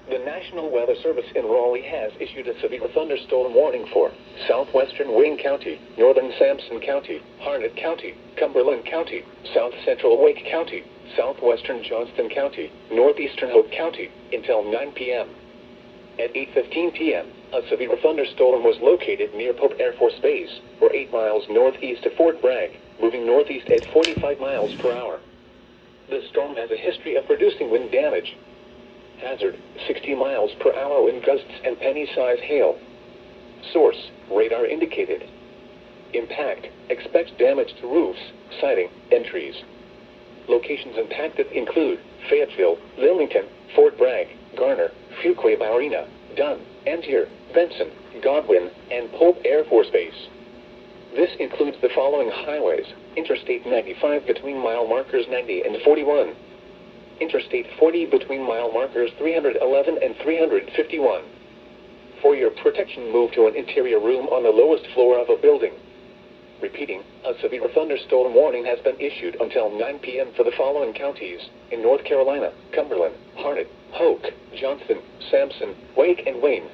The National Weather Service in Raleigh has issued a severe thunderstorm warning for southwestern Wayne County, northern Sampson County, Harnett County, Cumberland County, south central Wake County, southwestern Johnston County, northeastern Hope County, until 9 p.m. At 8:15 p.m., a severe thunderstorm was located near Pope Air Force Base, or 8 miles northeast of Fort Bragg, moving northeast at 45 miles per hour. The storm has a history of producing wind damage. Hazard, 60 miles per hour wind gusts and penny-size hail. Source, radar indicated. Impact, expect damage to roofs, siding, and trees. Locations impacted include Fayetteville, Lillington, Fort Bragg, Garner, Fuquay-Varina, Dunn, Angier, Benson, Godwin, and Pope Air Force Base. This includes the following highways: Interstate 95 between mile markers 90 and 41. Interstate 40 between mile markers 311 and 351. For your protection, move to an interior room on the lowest floor of a building. Repeating, a severe thunderstorm warning has been issued until 9 p.m. for the following counties in North Carolina: Cumberland, Harnett, Hoke, Johnston, Sampson, Wake, and Wayne.